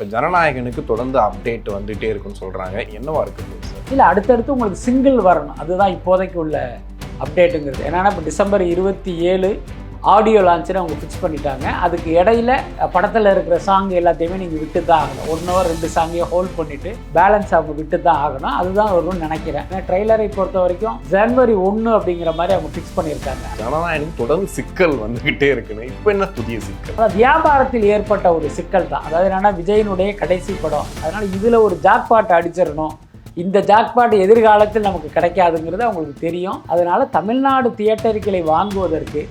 இப்போ ஜனநாயகனுக்கு தொடர்ந்து அப்டேட் வந்துகிட்டே இருக்குன்னு சொல்கிறாங்க. என்னவா இருக்குது சார்? இல்லை, அடுத்தடுத்து உங்களுக்கு சிங்கிள் வரணும், அதுதான் இப்போதைக்கு உள்ள அப்டேட்டுங்கிறது. ஏன்னா இப்போ டிசம்பர் 27 ஆடியோ லான்ச்சுன்னு அவங்க ஃபிக்ஸ் பண்ணிட்டாங்க. அதுக்கு இடையில படத்தில் இருக்கிற சாங் எல்லாத்தையுமே நீங்கள் விட்டு தான் ஆகணும். 1 hour 2 சாங்கையும் ஹோல்ட் பண்ணிவிட்டு பேலன்ஸ் அவங்க விட்டு தான் ஆகணும். அதுதான் வரும்னு நினைக்கிறேன். ஏன்னா ட்ரெய்லரை பொறுத்த வரைக்கும் ஜனவரி 1 அப்படிங்கிற மாதிரி அவங்க ஃபிக்ஸ் பண்ணியிருக்காங்க. ஜனநாயகனுக்கு தொடர்ந்து சிக்கல் வந்துக்கிட்டே இருக்குன்னு இப்போ என்ன புதிய சிக்கல்? அதாவது வியாபாரத்தில் ஏற்பட்ட ஒரு சிக்கல் தான். அதாவது என்னன்னா விஜயனுடைய கடைசி படம், அதனால் இதில் ஒரு ஜாக்பாட் அடிச்சிடணும், இந்த ஜாக்பாட் எதிர்காலத்தில் நமக்கு கிடைக்காதுங்கிறது அவங்களுக்கு தெரியும். அதனால் தமிழ்நாடு தியேட்டர்களை வாங்குவதற்கு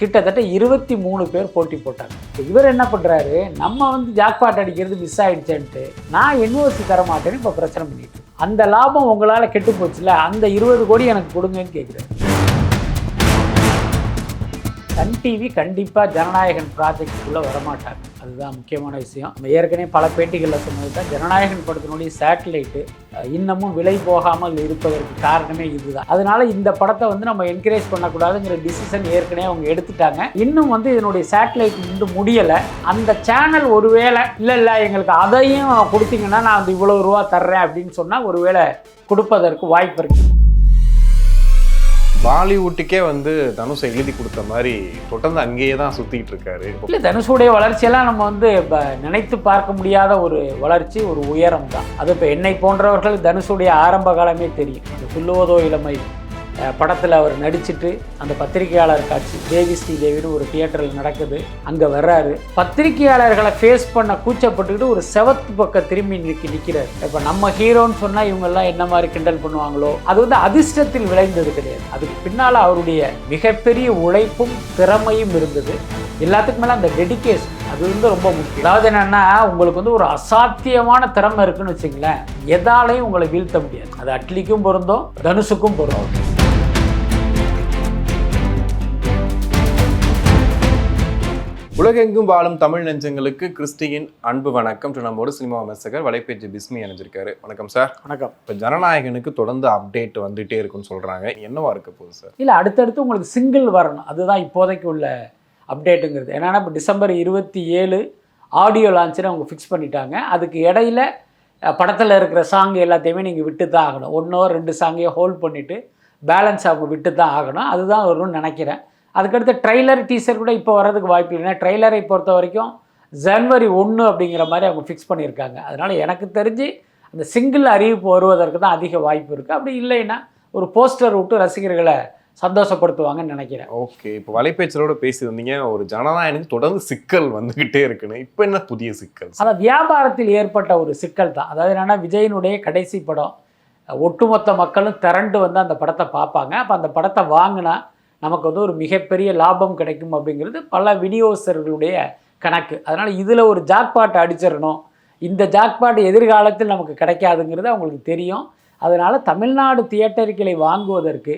கிட்டத்தட்ட 23 பேர் போட்டி போட்டாங்க. இவர் என்ன பண்ணுறாரு, நம்ம ஜாக்பாட் அடிக்கிறது மிஸ் ஆகிடுச்சேன்ட்டு நான் என்ஓசி தரமாட்டேன்னு இப்போ பிரச்சனை பண்ணிட்டு, அந்த லாபம் உங்களால் கெட்டு போச்சுல, அந்த 20 கோடி எனக்கு கொடுங்கன்னு கேட்குறேன். சன் டிவி கண்டிப்பாக ஜனநாயகன் ப்ராஜெக்டுக்குள்ளே வரமாட்டாங்க, அதுதான் முக்கியமான விஷயம். நம்ம ஏற்கனவே பல பேட்டிகளில் சொன்னது தான், ஜனநாயகன் படத்தினுடைய சேட்டலைட்டு இன்னமும் விலை போகாமல் இருப்பதற்கு காரணமே இதுதான். அதனால இந்த படத்தை நம்ம என்கரேஜ் பண்ணக்கூடாதுங்கிற டிசிஷன் ஏற்கனவே அவங்க எடுத்துட்டாங்க. இன்னும் இதனுடைய சேட்டலைட் முடியலை. அந்த சேனல் ஒருவேளை இல்லை எங்களுக்கு அதையும் கொடுத்தீங்கன்னா நான் இவ்வளோ ரூபா தர்றேன் அப்படின்னு சொன்னால் ஒருவேளை கொடுப்பதற்கு வாய்ப்பு இருக்குது. பாலிவுட்டுக்கே தனுஷை எழுதி கொடுத்த மாதிரி தொடர்ந்து அங்கேயே தான் சுற்றிக்கிட்டு இருக்காரு. இல்லை, தனுஷுடைய வளர்ச்சியெல்லாம் நம்ம இப்போ நினைத்து பார்க்க முடியாத ஒரு வளர்ச்சி, ஒரு உயரம் தான். அது இப்போ என்னை போன்றவர்கள் தனுஷுடைய ஆரம்ப காலமே தெரியும். அந்த சொல்லுவதோ இளமை படத்தில் அவர் நடிச்சுட்டு அந்த பத்திரிகையாளர் காட்சி தேவி ஸ்ரீதேவின்னு ஒரு தியேட்டரில் நடக்குது, அங்கே வர்றாரு. பத்திரிகையாளர்களை ஃபேஸ் பண்ண கூச்சப்பட்டுக்கிட்டு ஒரு செவத்து பக்கம் திரும்பி நிற்கிறார். இப்போ நம்ம ஹீரோன்னு சொன்னால் இவங்கெல்லாம் என்ன மாதிரி கிண்டல் பண்ணுவாங்களோ, அது அதிர்ஷ்டத்தில் விளைந்தது கிடையாது. அதுக்கு பின்னால் அவருடைய மிகப்பெரிய உழைப்பும் திறமையும் இருந்தது. எல்லாத்துக்கு மேலே அந்த டெடிகேஷன், அது ரொம்ப முக்கியம். அதாவது என்னென்னா, உங்களுக்கு ஒரு அசாத்தியமான திறமை இருக்குன்னு வச்சுங்களேன், எதாலையும் உங்களை வீழ்த்த முடியாது. அது அட்லிக்கும் பொருந்தும், தனுஷுக்கும் பொருந்தும். உலகெங்கும் வாழும் தமிழ் நெஞ்சங்களுக்கு கிறிஸ்டியின் அன்பு வணக்கம். நம்மோடு சினிமா விமர்சகர் வலைப்பேச்சு பிஸ்மி இணைஞ்சிருக்காரு. வணக்கம் சார். வணக்கம். இப்போ ஜனநாயகனுக்கு தொடர்ந்து அப்டேட் வந்துகிட்டே இருக்குன்னு சொல்கிறாங்க. என்னவா இருக்க போகுது சார்? இல்லை, அடுத்தடுத்து உங்களுக்கு சிங்கிள் வரணும், அதுதான் இப்போதைக்கு உள்ள அப்டேட்டுங்கிறது. ஏன்னா இப்போ டிசம்பர் 27 ஆடியோ லான்ச்சுன்னு அவங்க ஃபிக்ஸ் பண்ணிட்டாங்க. அதுக்கு இடையில படத்தில் இருக்கிற சாங் எல்லாத்தையுமே நீங்கள் விட்டு தான் ஆகணும். 1 hour 2 சாங்கையும் ஹோல்ட் பண்ணிவிட்டு பேலன்ஸ் அவங்க விட்டு தான் ஆகணும். அதுதான் வரும்னு நினைக்கிறேன். அதுக்கடுத்து ட்ரெய்லர் டீசர் கூட இப்போ வர்றதுக்கு வாய்ப்பு இல்லைன்னா, ட்ரெய்லரை பொறுத்த வரைக்கும் ஜனவரி 1 அப்படிங்கிற மாதிரி அவங்க ஃபிக்ஸ் பண்ணியிருக்காங்க. அதனால் எனக்கு தெரிஞ்சு அந்த சிங்கிள் அறிவிப்பு வருவதற்கு தான் அதிக வாய்ப்பு இருக்குது. அப்படி இல்லைன்னா ஒரு போஸ்டர் விட்டு ரசிகர்களை சந்தோஷப்படுத்துவாங்கன்னு நினைக்கிறேன். ஓகே, இப்போ வலைப்பேச்சலோட பேசியிருந்தீங்க, ஒரு ஜனநாயகனுக்கு தொடர்ந்து சிக்கல் வந்துக்கிட்டே இருக்குன்னு. இப்போ என்ன புதிய சிக்கல்? அதாவது வியாபாரத்தில் ஏற்பட்ட ஒரு சிக்கல் தான். அதாவது என்னென்னா, விஜயனுடைய கடைசி படம், ஒட்டுமொத்த மக்களும் திரண்டு அந்த படத்தை பார்ப்பாங்க. அப்போ அந்த படத்தை வாங்கினா நமக்கு ஒரு மிகப்பெரிய லாபம் கிடைக்கும் அப்படிங்கிறது பல விநியோகஸ்தர்களுடைய கணக்கு. அதனால் இதில் ஒரு ஜாக்பாட் அடிச்சிடணும், இந்த ஜாக்பாட் எதிர்காலத்தில் நமக்கு கிடைக்காதுங்கிறது அவங்களுக்கு தெரியும். அதனால் தமிழ்நாடு தியேட்டர்களை வாங்குவதற்கு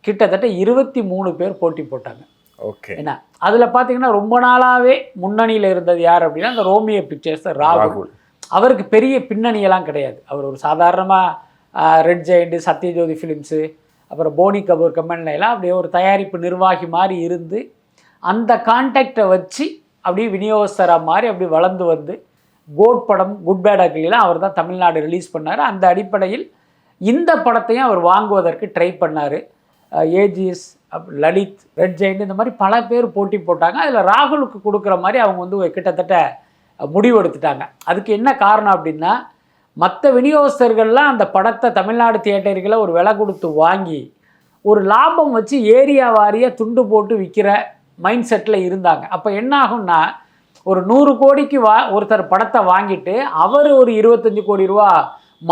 கிட்டத்தட்ட 23 பேர் போட்டி போட்டாங்க. ஓகே, என்ன அதில் பார்த்தீங்கன்னா ரொம்ப நாளாகவே முன்னணியில் இருந்தது யார் அப்படின்னா, அந்த ரோமியோ பிக்சர்ஸ் ராகுல். அவருக்கு பெரிய பின்னணியெல்லாம் கிடையாது. அவர் ஒரு சாதாரணமாக ரெட் ஜெயண்ட், சத்யஜோதி ஃபிலிம்ஸு, அப்புறம் போனி கபூர் கம்பெனிலாம் அப்படியே ஒரு தயாரிப்பு நிர்வாகி மாதிரி இருந்து அந்த கான்டாக்டை வச்சு அப்படியே விநியோகஸ்தராக மாதிரி அப்படி வளர்ந்து கோட் படம், குட் பேட் அக்லிலாம் அவர் தான் தமிழ்நாடு ரிலீஸ் பண்ணார். அந்த அடிப்படையில் இந்த படத்தையும் அவர் வாங்குவதற்கு ட்ரை பண்ணார். ஏஜிஎஸ், லலித், ரெட் ஜெயண்ட், இந்த மாதிரி பல பேர் போட்டி போட்டாங்க. அதில் ராகுலுக்கு கொடுக்குற மாதிரி அவங்க கிட்டத்தட்ட முடிவெடுத்துட்டாங்க. அதுக்கு என்ன காரணம் அப்படின்னா, மற்ற விநியோகஸ்தர்கள்லாம் அந்த படத்தை தமிழ்நாடு தியேட்டர்களை ஒரு விலை கொடுத்து வாங்கி ஒரு லாபம் வச்சு ஏரியா வாரியாக துண்டு போட்டு விற்கிற மைண்ட் செட்டில் இருந்தாங்க. அப்போ என்ன ஆகும்னா, ஒரு 100 கோடிக்கு ஒருத்தர் படத்தை வாங்கிட்டு அவர் ஒரு 25 கோடி ரூபா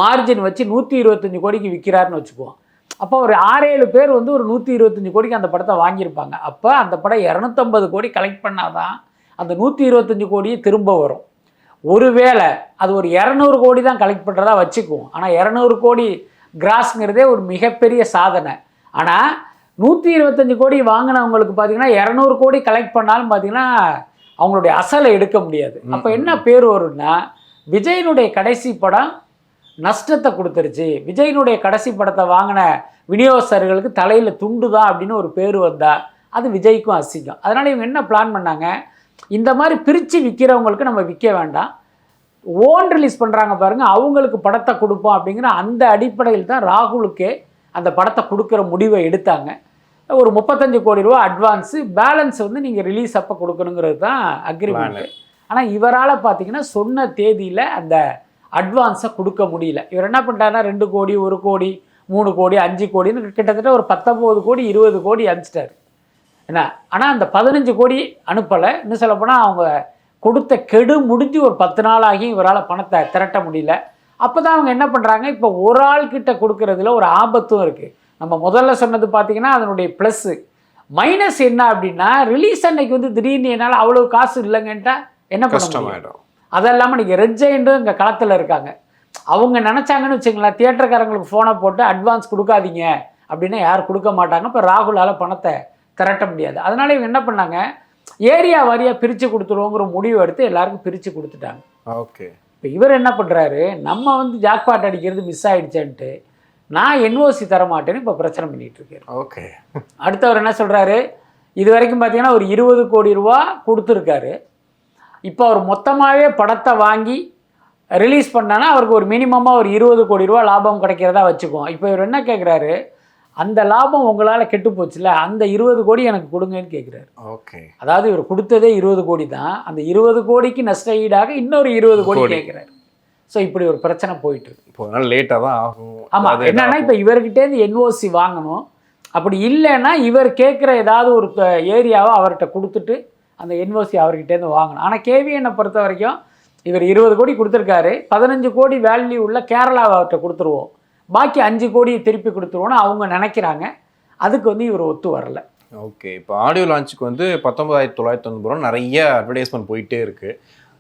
மார்ஜின் வச்சு 125 கோடிக்கு விற்கிறாருன்னு வச்சுக்குவோம். அப்போ ஒரு 6-7 பேர் ஒரு 125 கோடிக்கு அந்த படத்தை வாங்கியிருப்பாங்க. அப்போ அந்த படம் 250 கோடி கலெக்ட் பண்ணாதான் அந்த 125 கோடியே திரும்ப வரும். ஒருவேளை அது ஒரு 200 கோடி தான் கலெக்ட் பண்ணுறதா வச்சுக்குவோம். ஆனால் 200 கோடி கிராஸ்ங்கிறதே ஒரு மிகப்பெரிய சாதனை. ஆனால் 125 கோடி வாங்கினவங்களுக்கு பார்த்தீங்கன்னா 200 கோடி கலெக்ட் பண்ணாலும் பார்த்தீங்கன்னா அவங்களுடைய அசலை எடுக்க முடியாது. அப்போ என்ன பேர் வரும்னா, விஜயனுடைய கடைசி படம் நஷ்டத்தை கொடுத்துருச்சு, விஜயனுடைய கடைசி படத்தை வாங்கின விநியோகஸ்தர்களுக்கு தலையில் துண்டு தான் அப்படின்னு ஒரு பேர் வந்தால் அது விஜய்க்கும் அசிங்கம். அதனால் இவங்க என்ன பிளான் பண்ணாங்க, இந்த மாதிரி பிரித்து விற்கிறவங்களுக்கு நம்ம விற்க வேண்டாம், ஓன் ரிலீஸ் பண்ணுறாங்க பாருங்கள், அவங்களுக்கு படத்தை கொடுப்போம் அப்படிங்கிற அந்த அடிப்படையில் தான் ராகுலுக்கே அந்த படத்தை கொடுக்குற முடிவை எடுத்தாங்க. ஒரு 35 கோடி ரூபா அட்வான்ஸு, பேலன்ஸ் வந்து நீங்கள் ரிலீஸ் அப்போ கொடுக்கணுங்கிறது தான் அக்ரிமெண்ட்டு. ஆனால் இவரால் பார்த்தீங்கன்னா சொன்ன தேதியில் அந்த அட்வான்ஸை கொடுக்க முடியல. இவர் என்ன பண்ணிட்டாருன்னா 2 கோடி 1 கோடி 3 கோடி 5 கோடின்னு கிட்டத்தட்ட ஒரு 19 கோடி 20 கோடி அனுப்பிச்சிட்டாரு என்ன. ஆனால் அந்த 15 கோடி அனுப்பலை. இன்னும் சொல்லப்போனால் அவங்க கொடுத்த கெடு முடிஞ்சு ஒரு 10 நாள் ஆகி இவரால் பணத்தை திரட்ட முடியல. அப்போ தான் அவங்க என்ன பண்ணுறாங்க, இப்போ ஒரு ஆள்கிட்ட கொடுக்கறதுல ஒரு ஆபத்தும் இருக்குது. நம்ம முதல்ல சொன்னது பார்த்தீங்கன்னா அதனுடைய ப்ளஸ்ஸு. மைனஸ் என்ன அப்படின்னா, ரிலீஸ் அன்னைக்கு வந்து திடீர்னு என்னால் அவ்வளோ காசு இல்லைங்கன்ட்டா என்ன பண்ண முடியும். அதெல்லாமல் நீங்கள் ரெட் ஜெயண்ட்டும் இங்கே களத்தில் இருக்காங்க. அவங்க நினச்சாங்கன்னு வச்சுங்களேன், தியேட்டருக்காரங்களுக்கு ஃபோனை போட்டு அட்வான்ஸ் கொடுக்காதீங்க அப்படின்னா யாரும் கொடுக்க மாட்டாங்க. இப்போ ராகுலால் பணத்தை திரட்ட முடியாது. அதனால இவங்க என்ன பண்ணாங்க, ஏரியா வாரியாக பிரித்து கொடுத்துருவோங்கிற முடிவு எடுத்து எல்லாருக்கும் பிரித்து கொடுத்துட்டாங்க. ஓகே. இப்போ இவர் என்ன பண்ணுறாரு, நம்ம வந்து ஜாக்பாட் அடிக்கிறது மிஸ் ஆகிடுச்சேன்ட்டு நான் என்ஓசி தர மாட்டேன்னு இப்போ பிரச்சனை பண்ணிகிட்டு இருக்காரு. ஓகே. அடுத்தவர் என்ன சொல்கிறாரு, இது வரைக்கும் பார்த்தீங்கன்னா ஒரு 20 கோடி ரூபா கொடுத்துருக்காரு. இப்போ அவர் மொத்தமாகவே படத்தை வாங்கி ரிலீஸ் பண்ணான்னா அவருக்கு ஒரு மினிமமாக ஒரு 20 கோடி ரூபா லாபம் கிடைக்கிறதா வச்சுக்குவோம். இப்போ இவர் என்ன கேட்குறாரு, அந்த லாபம் உங்களால் கெட்டு போச்சுல, அந்த 20 கோடி எனக்கு கொடுங்கன்னு கேட்குறாரு. ஓகே. அதாவது இவர் கொடுத்ததே 20 கோடி தான், அந்த 20 கோடிக்கு நஷ்ட ஈடாக இன்னொரு 20 கோடி கேட்குறாரு. ஸோ இப்படி ஒரு பிரச்சனை போயிட்டு இருக்கு. இப்போ லேட்டாக தான் ஆகும். ஆமாம். என்னன்னா இப்போ இவர்கிட்டேருந்து என்ஓசி வாங்கணும். அப்படி இல்லைன்னா இவர் கேட்குற ஏதாவது ஒரு ஏரியாவை அவர்கிட்ட கொடுத்துட்டு அந்த என்ஓசி அவர்கிட்டேருந்து வாங்கணும். ஆனால் கேவிஎன்னை பொறுத்த வரைக்கும் இவர் 20 கோடி கொடுத்துருக்காரு, 15 கோடி வேல்யூ உள்ள கேரளாவை அவர்கிட்ட கொடுத்துருவோம், பாக்கி 5 கோடி திருப்பி கொடுத்துருவோன்னு அவங்க நினைக்கிறாங்க. அதுக்கு வந்து இவர் ஒத்து வரல. ஓகே. இப்போ ஆடியோ லான்ச்சுக்கு வந்து 19,990 ரூபா நிறைய அட்வர்டைஸ்மெண்ட் போயிட்டே இருக்குது.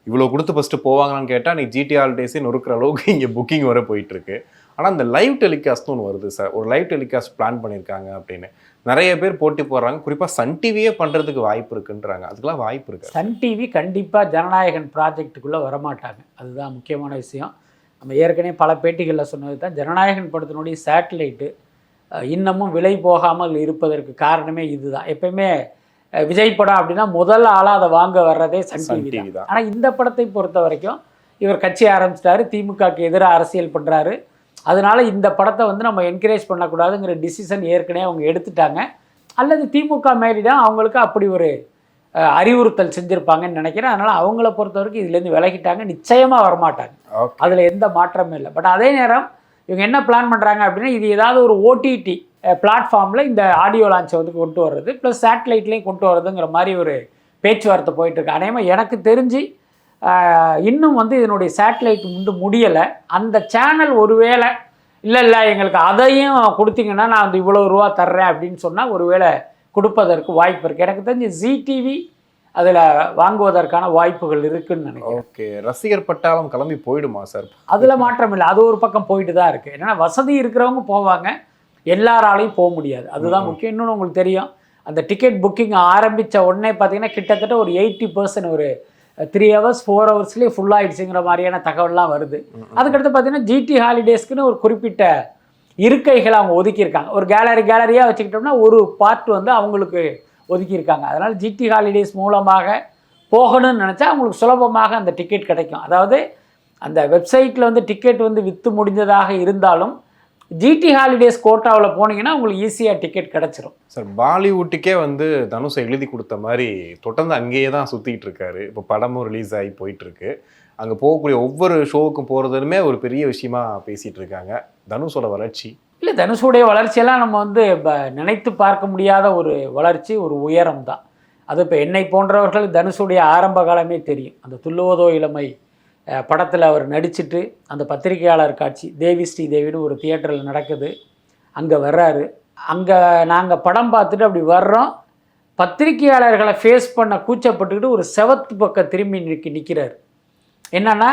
இவ்வளோ கொடுத்து ஃபஸ்ட்டு போவாங்களான்னு கேட்டால் நீ ஜிடி ஹாலிடேஸே நொறுக்கிற அளவுக்கு இங்கே புக்கிங் வர போயிட்டுருக்கு. ஆனால் இந்த லைவ் டெலிகாஸ்ட்னு ஒன்று வருது சார், ஒரு லைவ் டெலிகாஸ்ட் பிளான் பண்ணியிருக்காங்க அப்படின்னு நிறைய பேர் போட்டி போடுறாங்க. குறிப்பாக சன் டிவியே பண்ணுறதுக்கு வாய்ப்பு இருக்குன்றாங்க. அதுக்கெல்லாம் வாய்ப்பு இருக்குது? சன் டிவி கண்டிப்பாக ஜனநாயகன் ப்ராஜெக்டுக்குள்ளே வரமாட்டாங்க. அதுதான் முக்கியமான விஷயம். நம்ம ஏற்கனவே பல பேட்டிகளில் சொன்னது தான், ஜனநாயகன் படத்தினுடைய சேட்டலைட்டு இன்னமும் விலை போகாமல் இருப்பதற்கு காரணமே இதுதான். எப்பயுமே விஜய் படம் அப்படின்னா முதல் ஆளாக அதை வாங்க வர்றதே சன் டிவி தான். ஆனால் இந்த படத்தை பொறுத்த வரைக்கும் இவர் கட்சி ஆரம்பிச்சிட்டாரு, திமுகவுக்கு எதிராக அரசியல் பண்ணுறாரு. அதனால இந்த படத்தை வந்து நம்ம என்கரேஜ் பண்ணக்கூடாதுங்கிற டிசிஷன் ஏற்கனவே அவங்க எடுத்துட்டாங்க. அல்லது திமுக மேலிடம் அவங்களுக்கு அப்படி ஒரு அறிவுறுத்தல் செஞ்சுருப்பாங்கன்னு நினைக்கிறேன். அதனால் அவங்கள பொறுத்த வரைக்கும் இதுலேருந்து விலகிட்டாங்க, நிச்சயமாக வரமாட்டாங்க. அதில் எந்த மாற்றமும் இல்லை. பட் அதே நேரம் இவங்க என்ன பிளான் பண்ணுறாங்க அப்படின்னா, இது ஏதாவது ஒரு ஓடிடி பிளாட்ஃபார்மில் இந்த ஆடியோ லான்ச்சை வந்து கொண்டு வர்றது ப்ளஸ் சேட்டலைட்லேயும் கொண்டு வர்றதுங்கிற மாதிரி ஒரு பேச்சுவார்த்தை போயிட்டுருக்கு. அதேமாதிரி எனக்கு தெரிஞ்சு இன்னும் வந்து இதனுடைய சேட்டலைட் வந்து முடியலை. அந்த சேனல் ஒருவேளை இல்லை எங்களுக்கு அதையும் கொடுத்தீங்கன்னா நான் வந்து இவ்வளோ ரூபா தர்றேன் அப்படின்னு சொன்னால் ஒருவேளை கொடுப்பதற்கு வாய்ப்பு இருக்குது. எனக்கு தெரிஞ்சு ஜி டிவி அதில் வாங்குவதற்கான வாய்ப்புகள் இருக்குன்னு நினைக்கிறேன். ஓகே. ரசிகர் பட்டாளம் கிளம்பி போயிடுமா சார்? அதில் மாற்றம் இல்லை, அது ஒரு பக்கம் போயிட்டு தான் இருக்குது. என்னென்னா வசதி இருக்கிறவங்க போவாங்க, எல்லாராலையும் போக முடியாது. அதுதான் முக்கியம். இன்னொன்று உங்களுக்கு தெரியும், அந்த டிக்கெட் புக்கிங் ஆரம்பித்த உடனே பார்த்தீங்கன்னா கிட்டத்தட்ட ஒரு 80% ஒரு 3 hours 4 ஹவர்ஸ்லேயே ஃபுல்லாகிடுச்சுங்கிற மாதிரியான தகவல்லாம் வருது. அதுக்கடுத்து பார்த்தீங்கன்னா ஜிடி ஹாலிடேஸ்க்குன்னு ஒரு குறிப்பிட்ட இருக்கைகளை அவங்க ஒதுக்கியிருக்காங்க. ஒரு கேலரியாக வச்சுக்கிட்டோம்னா ஒரு பார்ட் வந்து அவங்களுக்கு ஒதுக்கியிருக்காங்க. அதனால் ஜிடி ஹாலிடேஸ் மூலமாக போகணும்னு நினச்சா அவங்களுக்கு சுலபமாக அந்த டிக்கெட் கிடைக்கும். அதாவது அந்த வெப்சைட்டில் வந்து டிக்கெட் வந்து விற்று முடிஞ்சதாக இருந்தாலும் ஜிடி ஹாலிடேஸ் கோட்டாவில் போனீங்கன்னா உங்களுக்கு ஈஸியாக டிக்கெட் கிடச்சிரும். சார், பாலிவுட்டுக்கே வந்து தனுஷை எழுதி கொடுத்த மாதிரி தொடர்ந்து அங்கேயே தான் சுற்றிட்டு இருக்காரு. இப்போ படமும் ரிலீஸ் ஆகி போயிட்டுருக்கு. அங்கே போகக்கூடிய ஒவ்வொரு ஷோவுக்கும் போகிறதுமே ஒரு பெரிய விஷயமா பேசிகிட்டு இருக்காங்க. தனுஷோட வளர்ச்சி இல்லை, தனுஷுடைய வளர்ச்சியெல்லாம் நம்ம வந்து நினைத்து பார்க்க முடியாத ஒரு வளர்ச்சி, ஒரு உயரம் தான் அது. இப்போ என்னை போன்றவர்கள் தனுஷுடைய ஆரம்ப காலமே தெரியும். அந்த துள்ளுவதோ இளமை படத்தில் அவர் நடிச்சுட்டு அந்த பத்திரிகையாளர் காட்சி தேவி ஸ்ரீதேவின்னு ஒரு தியேட்டரில் நடக்குது, அங்கே வர்றாரு. அங்கே நாங்கள் படம் பார்த்துட்டு அப்படி வர்றோம், பத்திரிகையாளர்களை ஃபேஸ் பண்ண கூச்சப்பட்டுக்கிட்டு ஒரு செவத்து பக்கம் திரும்பி நிற்கிறார். என்னென்னா,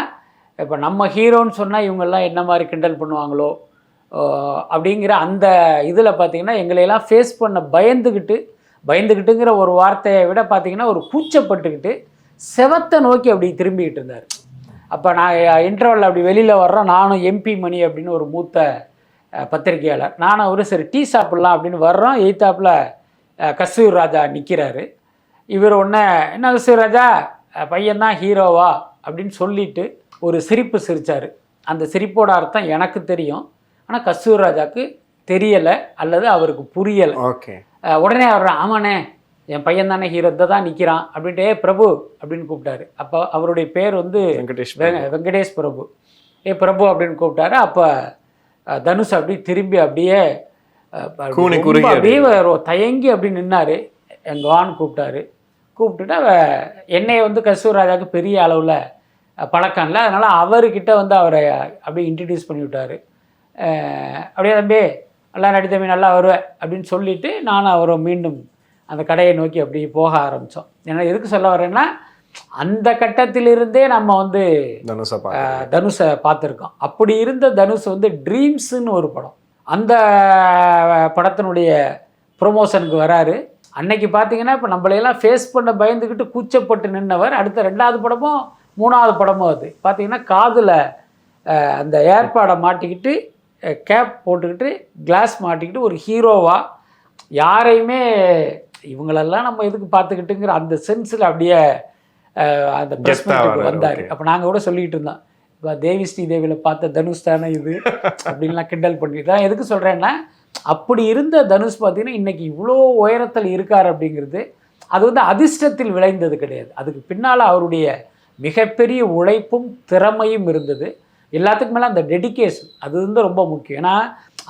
இப்போ நம்ம ஹீரோன்னு சொன்னால் இவங்கெல்லாம் என்ன மாதிரி கிண்டல் பண்ணுவாங்களோ அப்படிங்கிற அந்த இதில் பார்த்திங்கன்னா எங்களையெல்லாம் ஃபேஸ் பண்ண பயந்துக்கிட்டுங்கிற ஒரு வார்த்தையை விட பார்த்திங்கன்னா ஒரு கூச்சப்பட்டுக்கிட்டு செவத்தை நோக்கி அப்படி திரும்பிக்கிட்டு இருந்தார். அப்போ நான் இன்டர்வல் அப்படி வெளியில் வர்றோம், நானும் எம்பி மணி அப்படின்னு ஒரு மூத்த பத்திரிகையாளர், நானும் ஒரு சரி டீ சாப்பிட்லாம் அப்படின்னு வர்றோம். எய்த்தாப்பில் கஸ்தூரி ராஜா நிற்கிறாரு. இவர் ஒன்று, என்ன கஸ்தூரி ராஜா பையன்தான் ஹீரோவா அப்படின்னு சொல்லிட்டு ஒரு சிரிப்பு சிரித்தார். அந்த சிரிப்போட அர்த்தம் எனக்கு தெரியும், ஆனால் கஸ்தூரி ராஜாவுக்கு தெரியலை அல்லது அவருக்கு புரியலை. ஓகே. உடனே அவர் ஆமாண்ணே என் பையன் தானே ஹீரோ தான் நிற்கிறான் அப்படின்ட்டு பிரபு அப்படின்னு கூப்பிட்டாரு. அப்போ அவருடைய பேர் வந்து வெங்கடேஷ் பிரபு. பிரபு அப்படின்னு கூப்பிட்டாரு. அப்போ தனுஷ் அப்படி திரும்பி அப்படியே தயங்கி அப்படி நின்னாரு. எங்க வான்னு கூப்பிட்டாரு. கூப்பிட்டுட்டு என்னைய வந்து கஸ்தூரி ராஜாவுக்கு பெரிய அளவில் பழக்கம் இல்லை, அதனால் அவர்கிட்ட வந்து அவரை அப்படியே இன்ட்ரடியூஸ் பண்ணி விட்டார். அப்படியே தம்பி நல்லா நடி தம்பி நல்லா வருவேன் அப்படின்னு சொல்லிவிட்டு நானும் அவரை மீண்டும் அந்த கடையை நோக்கி அப்படி போக ஆரம்பித்தோம். ஏன்னா எதுக்கு சொல்ல வரேன்னா, அந்த கட்டத்திலிருந்தே நம்ம வந்து தனுஷை பார்த்துருக்கோம். அப்படி இருந்த தனுஷ் வந்து ட்ரீம்ஸுன்னு ஒரு படம், அந்த படத்தினுடைய ப்ரொமோஷனுக்கு வராரு. அன்னைக்கு பார்த்தீங்கன்னா இப்போ நம்மளையெல்லாம் ஃபேஸ் பண்ண பயந்துக்கிட்டு கூச்சப்பட்டு நின்றவர். அடுத்த 2வது படமும் 3வது படமும் அது பார்த்தீங்கன்னா காதில் அந்த ஏர்பாடை மாட்டிக்கிட்டு கேப் போட்டுக்கிட்டு கிளாஸ் மாட்டிக்கிட்டு ஒரு ஹீரோவாக யாரையுமே இவங்களெல்லாம் நம்ம எதுக்கு பார்த்துக்கிட்டுங்கிற அந்த சென்ஸில் அப்படியே அந்த ப்ரெஸ் மீட்டுக்கு வந்தார். அப்போ நாங்கள் கூட சொல்லிக்கிட்டு இருந்தோம், இப்போ தேவி ஸ்ரீதேவியில் பார்த்த தனுஷ் தானே இது அப்படின்லாம் கிண்டல் பண்ணிட்டு தான். எதுக்கு சொல்கிறேன்னா, அப்படி இருந்த தனுஷ் பார்த்தீங்கன்னா இன்றைக்கி இவ்வளோ உயரத்தில் இருக்கார் அப்படிங்கிறது அது வந்து அதிர்ஷ்டத்தில் விளைந்தது கிடையாது. அதுக்கு பின்னால் அவருடைய மிகப்பெரிய உழைப்பும் திறமையும் இருந்தது. எல்லாத்துக்கும் மேலே அந்த டெடிக்கேஷன் அது வந்து ரொம்ப முக்கியம். ஏன்னா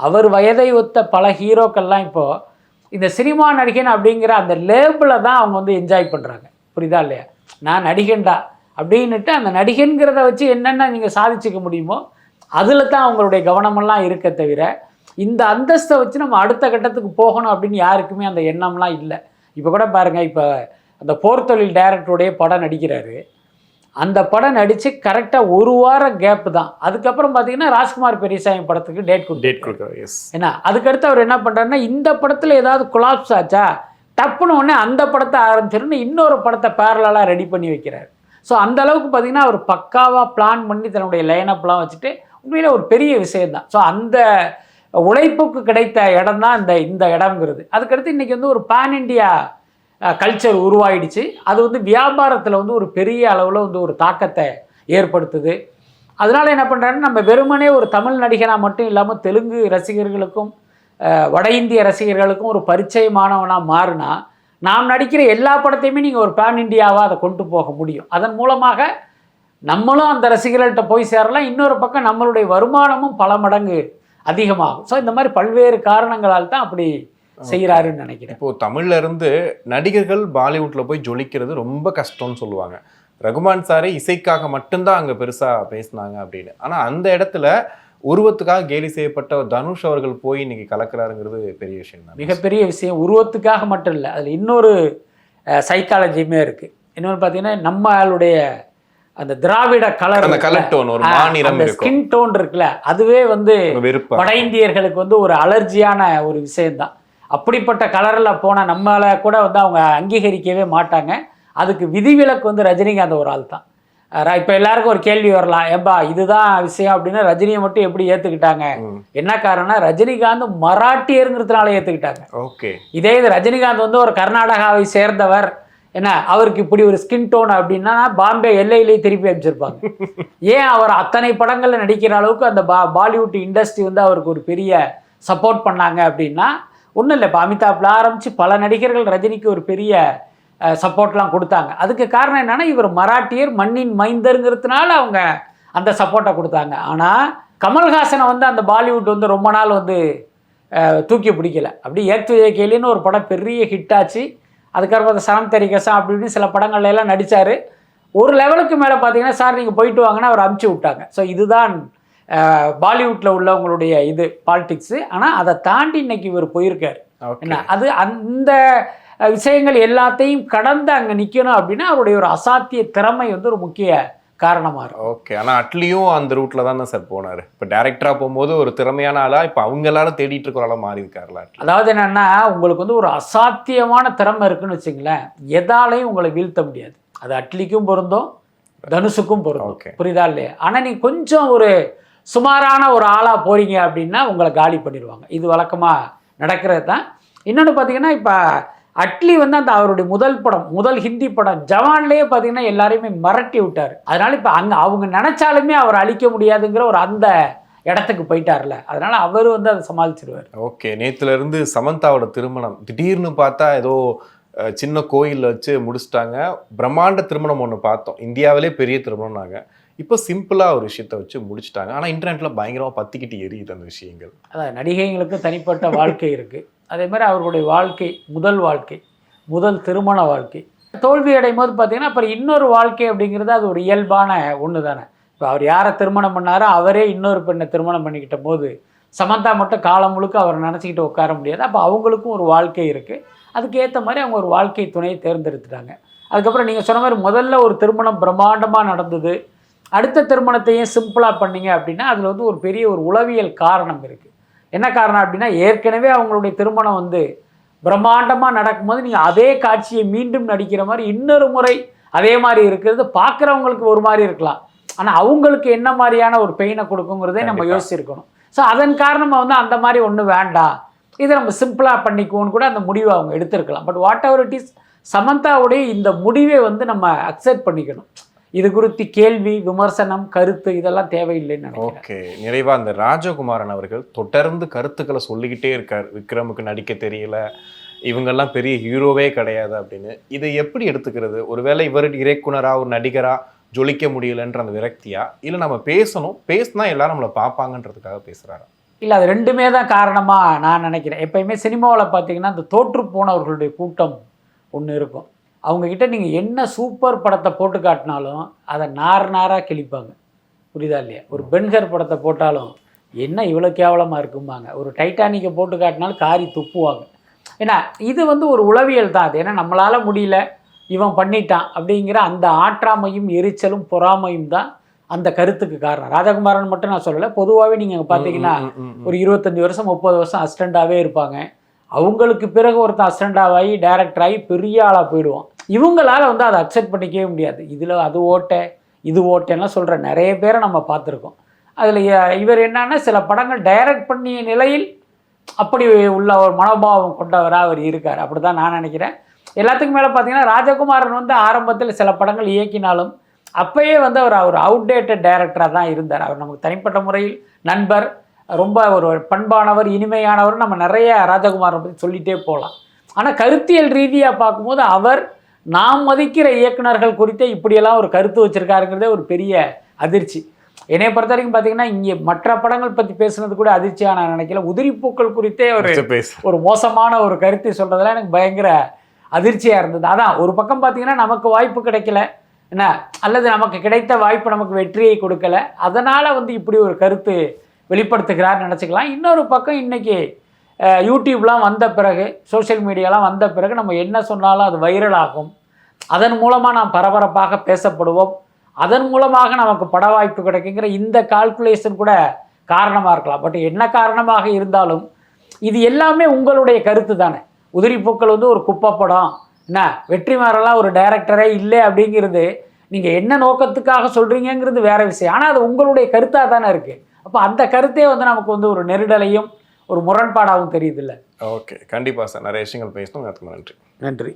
அவர் வயதை ஒத்த பல ஹீரோக்கள்லாம் இப்போது இந்த சினிமா நடிகன் அப்படிங்கிற அந்த லேபிளை தான் அவங்க வந்து என்ஜாய் பண்ணுறாங்க. புரியுதா இல்லையா? நான் நடிகன்டா அப்படின்னுட்டு அந்த நடிகன்கிறத வச்சு என்னென்ன நீங்கள் சாதிச்சுக்க முடியுமோ அதில் தான் அவங்களுடைய கவனமெல்லாம் இருக்க தவிர, இந்த அந்தஸ்தை வச்சு நம்ம அடுத்த கட்டத்துக்கு போகணும் அப்படின்னு யாருக்குமே அந்த எண்ணம்லாம் இல்லை. இப்போ கூட பாருங்கள், இப்போ அந்த போர்த்தொழில் டைரக்டருடைய படம் நடிக்கிறாரு. அந்த படம் நடித்து கரெக்டாக 1 வாரம் கேப்பு தான். அதுக்கப்புறம் பார்த்தீங்கன்னா ராஜ்குமார் பெரியசாமி படத்துக்கு டேட் கொடுக்குறாரு. ஏன்னா அதுக்கடுத்து அவர் என்ன பண்ணுறாருன்னா, இந்த படத்தில் ஏதாவது கொலாப்ஸ் ஆச்சா டப்புன்னு உடனே அந்த படத்தை ஆரம்பிச்சிருன்னு இன்னொரு படத்தை பேரலாக ரெடி பண்ணி வைக்கிறார். ஸோ அந்த அளவுக்கு பார்த்தீங்கன்னா அவர் பக்காவாக பிளான் பண்ணி தன்னுடைய லைனப்லாம் வச்சுட்டு உண்மையிலே ஒரு பெரிய விஷயந்தான். ஸோ அந்த உழைப்புக்கு கிடைத்த இடம் தான் இந்த இடம்ங்கிறது. அதுக்கடுத்து இன்றைக்கி வந்து ஒரு பேன் இண்டியா கல்ச்சர் உருவாயிடுச்சு. அது வந்து வியாபாரத்தில் வந்து ஒரு பெரிய அளவில் வந்து ஒரு தாக்கத்தை ஏற்படுத்துது. அதனால் என்ன பண்ணுறாருன்னா, நம்ம வெறுமனே ஒரு தமிழ் நடிகனாக மட்டும் இல்லாமல் தெலுங்கு ரசிகர்களுக்கும் வட இந்திய ரசிகர்களுக்கும் ஒரு பரிச்சயமானவனாக மாறினா நாம் நடிக்கிற எல்லா படத்தையுமே நீங்கள் ஒரு பேன் இண்டியாவாக அதை கொண்டு போக முடியும். அதன் மூலமாக நம்மளும் அந்த ரசிகர்கள்ட்ட போய் சேரலாம். இன்னொரு பக்கம் நம்மளுடைய வருமானமும் பல மடங்கு அதிகமாகும். ஸோ இந்த மாதிரி பல்வேறு காரணங்களால் தான் அப்படி செய்கிறாருன்னு நினைக்கிறேன். இப்போது தமிழ்ல இருந்து நடிகர்கள் பாலிவுட்டில் போய் ஜொலிக்கிறது ரொம்ப கஷ்டம்னு சொல்லுவாங்க. ரகுமான் சாரே இசைக்காக மட்டும்தான் அங்கே பெருசாக பேசினாங்க அப்படின்னு. ஆனால் அந்த இடத்துல உருவத்துக்காக கேலி செய்யப்பட்ட தனுஷ் அவர்கள் போய் இன்னைக்கு கலக்கிறாருங்கிறது பெரிய விஷயம் தான். மிகப்பெரிய விஷயம். உருவத்துக்காக மட்டும் இல்லை, அதில் இன்னொரு சைக்காலஜியுமே இருக்குது. இன்னொன்று பார்த்தீங்கன்னா, நம்மளுடைய அந்த திராவிட கலர், அந்த கலர் டோன், ஒரு மாநிலம் ஸ்கின் டோன் இருக்குல்ல, அதுவே வந்து வட இந்தியர்களுக்கு வந்து ஒரு அலர்ஜியான ஒரு விஷயம்தான். அப்படிப்பட்ட கலரில் போன நம்மளை கூட வந்து அவங்க அங்கீகரிக்கவே மாட்டாங்க. அதுக்கு விதிவிலக்கு வந்து ரஜினிகாந்த் ஒரு ஆள் தான். இப்போ எல்லாருக்கும் ஒரு கேள்வி வரலாம், ஏம்பா இதுதான் விஷயம் அப்படின்னா ரஜினியை மட்டும் எப்படி ஏற்றுக்கிட்டாங்க? என்ன காரணம்னா, ரஜினிகாந்த் மராட்டியருங்கிறதுனால ஏற்றுக்கிட்டாங்க. ஓகே. இதே இது ரஜினிகாந்த் வந்து ஒரு கர்நாடகாவை சேர்ந்தவர், என்ன அவருக்கு இப்படி ஒரு ஸ்கின் டோன் அப்படின்னா பாம்பே எல்லையிலேயே திருப்பி அனுப்பிச்சிருப்பாங்க. ஏன் அவர் அத்தனை படங்களில் நடிக்கிற அளவுக்கு அந்த பாலிவுட் இண்டஸ்ட்ரி வந்து அவருக்கு ஒரு பெரிய சப்போர்ட் பண்ணாங்க அப்படின்னா ஒன்றும் இல்லை. இப்போ அமிதாப்ல ஆரம்பித்து பல நடிகர்கள் ரஜினிக்கு ஒரு பெரிய சப்போர்ட்லாம் கொடுத்தாங்க. அதுக்கு காரணம் என்னென்னா, இவர் மராட்டியர், மண்ணின் மைந்தருங்கிறதுனால அவங்க அந்த சப்போர்ட்டை கொடுத்தாங்க. ஆனால் கமல்ஹாசனை வந்து அந்த பாலிவுட் வந்து ரொம்ப நாள் வந்து தூக்கி பிடிக்கல. அப்படி ஏக்துஜே கேலின்னு ஒரு படம் பெரிய ஹிட் ஆச்சு. அதுக்கப்புறம் அந்த சனம் தெரிகசா அப்படின்னு சில படங்கள்ல எல்லாம் நடித்தார். ஒரு லெவலுக்கு மேலே பார்த்தீங்கன்னா, சார் நீங்கள் போயிட்டு வாங்கன்னா அவர் அமுச்சு விட்டாங்க. ஸோ இதுதான் பாலிவுட்டில் உள்ளவங்களுடைய இது பாலிடிக்ஸு. ஆனால் அதை தாண்டி இன்னைக்கு இவர் போயிருக்கார். என்ன அது அந்த விஷயங்கள் எல்லாத்தையும் கடந்து அங்கே நிற்கணும் அப்படின்னா அவருடைய ஒரு அசாத்திய திறமை வந்து ஒரு முக்கிய காரணமாக இருக்கும். ஓகே. ஆனால் அட்லியும் அந்த ரூட்டில் தான் சார் போனார். இப்போ டேரக்டராக போகும்போது ஒரு திறமையான ஆளாக இப்போ அவங்க எல்லாரும் தேடிட்டு இருக்கிற ஆளாக மாறி இருக்காருல. அதாவது என்னென்னா, உங்களுக்கு வந்து ஒரு அசாத்தியமான திறமை இருக்குன்னு வச்சுங்களேன், எதாலையும் உங்களை வீழ்த்த முடியாது. அது அட்லிக்கும் பொருந்தும், தனுஷுக்கும் பொருந்தும். புரியுதா இல்லையா? ஆனால் நீங்கள் கொஞ்சம் ஒரு சுமாரான ஒரு ஆளாக போகிறீங்க அப்படின்னா உங்களை காலி பண்ணிடுவாங்க. இது வழக்கமாக நடக்கிறது தான். இன்னொன்று பார்த்தீங்கன்னா, இப்போ அட்லி வந்து அந்த அவருடைய முதல் ஹிந்தி படம் ஜவான்லேயே பார்த்தீங்கன்னா எல்லாரையுமே மிரட்டி விட்டார். அதனால இப்போ அங்கே அவங்க நினைச்சாலுமே அவர் அழிக்க முடியாதுங்கிற ஒரு அந்த இடத்துக்கு போயிட்டார்ல, அதனால அவர் வந்து அதை சமாளிச்சிருவார். ஓகே, நேத்துல இருந்து சமந்தாவோட திருமணம் திடீர்னு பார்த்தா ஏதோ சின்ன கோயிலில் வச்சு முடிச்சிட்டாங்க. பிரம்மாண்ட திருமணம் ஒன்று பார்த்தோம், இந்தியாவிலே பெரிய திருமணம்னாங்க. இப்போ சிம்பிளாக ஒரு விஷயத்த வச்சு முடிச்சிட்டாங்க. ஆனால் இன்டர்நெட்டில் பயங்கரமாக பற்றிக்கிட்டு எரியுது அந்த விஷயங்கள். அதான் நடிகைங்களுக்கு தனிப்பட்ட வாழ்க்கை இருக்குது. அதே மாதிரி அவர்களுடைய வாழ்க்கை முதல் திருமண வாழ்க்கை தோல்வி அடையும் போது பார்த்தீங்கன்னா அப்புறம் இன்னொரு வாழ்க்கை அப்படிங்கிறது அது ஒரு இயல்பான ஒன்று தானே. இப்போ அவர் யாரை திருமணம் பண்ணாரோ அவரே இன்னொரு பெண்ணை திருமணம் பண்ணிக்கிட்ட போது சமந்தா மட்டும் காலம் முழுக்க அவர் நினச்சிக்கிட்டு உட்கார முடியாது. அப்போ அவங்களுக்கும் ஒரு வாழ்க்கை இருக்குது. அதுக்கேற்ற மாதிரி அவங்க ஒரு வாழ்க்கை துணையை தேர்ந்தெடுத்துட்டாங்க. அதுக்கப்புறம் நீங்கள் சொன்ன மாதிரி முதல்ல ஒரு திருமணம் பிரம்மாண்டமாக நடந்தது, அடுத்த திருமணத்தையும் சிம்பிளாக பண்ணிங்க அப்படின்னா அதில் வந்து ஒரு பெரிய ஒரு உளவியல் காரணம் இருக்குது. என்ன காரணம் அப்படின்னா ஏற்கனவே அவங்களுடைய திருமணம் வந்து பிரம்மாண்டமாக நடக்கும்போது நீங்கள் அதே காட்சியை மீண்டும் நடிக்கிற மாதிரி இன்னொரு முறை அதே மாதிரி இருக்கிறது பார்க்குறவங்களுக்கு ஒரு மாதிரி இருக்கலாம், ஆனால் அவங்களுக்கு என்ன மாதிரியான ஒரு பெயினை கொடுக்குங்கிறதே நம்ம யோசிச்சிருக்கணும். ஸோ அதன் காரணமாக வந்து அந்த மாதிரி ஒன்றும் வேண்டாம், இதை நம்ம சிம்பிளாக பண்ணிக்குவோன்னு கூட அந்த முடிவை அவங்க எடுத்திருக்கலாம். But whatever it is, சமந்தாவுடைய இந்த முடிவை வந்து நம்ம அக்செப்ட் பண்ணிக்கணும். இது குறித்து கேள்வி, விமர்சனம், கருத்து இதெல்லாம் தேவையில்லைன்னு நினைக்கிறேன். ஓகே, நிறைவாக அந்த ராஜகுமாரன் அவர்கள் தொடர்ந்து கருத்துக்களை சொல்லிக்கிட்டே இருக்கார். விக்ரமுக்கு நடிக்க தெரியல, இவங்கெல்லாம் பெரிய ஹீரோவே கிடையாது அப்படின்னு. இதை எப்படி எடுத்துக்கிறது? ஒருவேளை இவர் இயக்குனரா ஒரு நடிகரா ஜொலிக்க முடியலன்ற அந்த விரக்தியா, இல்லை நம்ம பேசினா எல்லாரும் நம்மளை பார்ப்பாங்கன்றதுக்காக பேசுகிறாரா? இல்லை, அது ரெண்டுமே தான் காரணமாக நான் நினைக்கிறேன். எப்பயுமே சினிமாவில் பார்த்தீங்கன்னா அந்த தோற்று போனவர்களுடைய கூட்டம் ஒன்று இருக்கும். அவங்கக்கிட்ட நீங்கள் என்ன சூப்பர் படத்தை போட்டு காட்டினாலும் அதை நாராக கிழிப்பாங்க. புரியுதா இல்லையா? ஒரு பென்ஹர் படத்தை போட்டாலும் என்ன இவ்வளோ கேவலமாக இருக்கும்பாங்க. ஒரு டைட்டானிக்கை போட்டு காட்டினாலும் காரி துப்புவாங்க. ஏன்னா இது வந்து ஒரு உளவியல் தான் அது. ஏன்னா நம்மளால் முடியல, இவன் பண்ணிட்டான் அப்படிங்கிற அந்த ஆற்றாமையும் எரிச்சலும் பொறாமையும் தான் அந்த கருத்துக்கு காரணம். ராஜகுமாரன் மட்டும் நான் சொல்லலை, பொதுவாகவே நீங்கள் பார்த்தீங்கன்னா ஒரு 25 வருஷம் 30 வருஷம் அசிஸ்டண்ட்டாகவே இருப்பாங்க. அவங்களுக்கு பிறகு ஒருத்தன் அசிஸ்டண்டாகி டைரக்டர் ஆகி பெரிய ஆளாக போயிடுவான். இவங்களால் வந்து அதை அக்செப்ட் பண்ணிக்கவே முடியாது. இதில் அது ஓட்டை இது ஓட்டைலாம் சொல்கிற நிறைய பேரை நம்ம பார்த்துருக்கோம். அதில் இவர் என்னன்னா சில படங்கள் டைரக்ட் பண்ணிய நிலையில் அப்படி உள்ள ஒரு மனோபாவம் கொண்டவராக அவர் இருக்கார். அப்படி தான் நான் நினைக்கிறேன். எல்லாத்துக்கும் மேலே பார்த்தீங்கன்னா ராஜகுமாரன் வந்து ஆரம்பத்தில் சில படங்கள் இயக்கினாலும் அப்போயே வந்து அவர் அவுடேட்டட் டைரக்டராக தான் இருந்தார். அவர் நமக்கு தனிப்பட்ட முறையில் நண்பர், ரொம்ப ஒரு பண்பானவர், இனிமையானவர், நம்ம நிறைய ராஜகுமாரன் பற்றி சொல்லிகிட்டே போகலாம். ஆனால் கருத்தியல் ரீதியாக பார்க்கும்போது அவர் நாம் மதிக்கிற இயக்குனர்கள் குறித்தே இப்படியெல்லாம் ஒரு கருத்து வச்சுருக்காருங்கிறதே ஒரு பெரிய அதிர்ச்சி. என்னை பொறுத்த வரைக்கும் பார்த்தீங்கன்னா இங்கே மற்ற படங்கள் பற்றி பேசுனது கூட அதிர்ச்சியாக நான் நினைக்கல. உதிரிப்பூக்கள் குறித்தே ஒரு மோசமான ஒரு கருத்தை சொல்கிறதுலாம் எனக்கு பயங்கர அதிர்ச்சியாக இருந்தது. அதான் ஒரு பக்கம் பார்த்தீங்கன்னா நமக்கு வாய்ப்பு கிடைக்கல என்ன, அல்லது நமக்கு கிடைத்த வாய்ப்பு நமக்கு வெற்றியை கொடுக்கல, அதனால் வந்து இப்படி ஒரு கருத்து வெளிப்படுத்துகிறார்னு நினச்சிக்கலாம். இன்னொரு பக்கம் இன்றைக்கி யூடியூப்லாம் வந்த பிறகு, சோஷியல் மீடியாலாம் வந்த பிறகு நம்ம என்ன சொன்னாலும் அது வைரல் ஆகும். அதன் மூலமாக நாம் பரபரப்பாக பேசப்படுவோம், அதன் மூலமாக நமக்கு பட வாய்ப்பு கிடைக்குங்கிற இந்த கால்குலேஷன் கூட காரணமாக இருக்கலாம். பட் என்ன காரணமாக இருந்தாலும் இது எல்லாமே உங்களுடைய கருத்து தானே. உதிரிப்பூக்கள் வந்து ஒரு குப்பை படம், என்ன வெற்றிமாறெல்லாம் ஒரு டைரக்டரே இல்லை அப்படிங்கிறது நீங்கள் என்ன நோக்கத்துக்காக சொல்கிறீங்கிறது வேறு விஷயம். ஆனால் அது உங்களுடைய கருத்தாக தானே இருக்குது. அப்போ அந்த கருத்தே வந்து நமக்கு வந்து ஒரு நெருடலையும் ஒரு முரண்பாடாகவும் தெரியுது இல்லை. ஓகே, கண்டிப்பாக சார், நிறைய விஷயங்கள் பேசணும். நன்றி.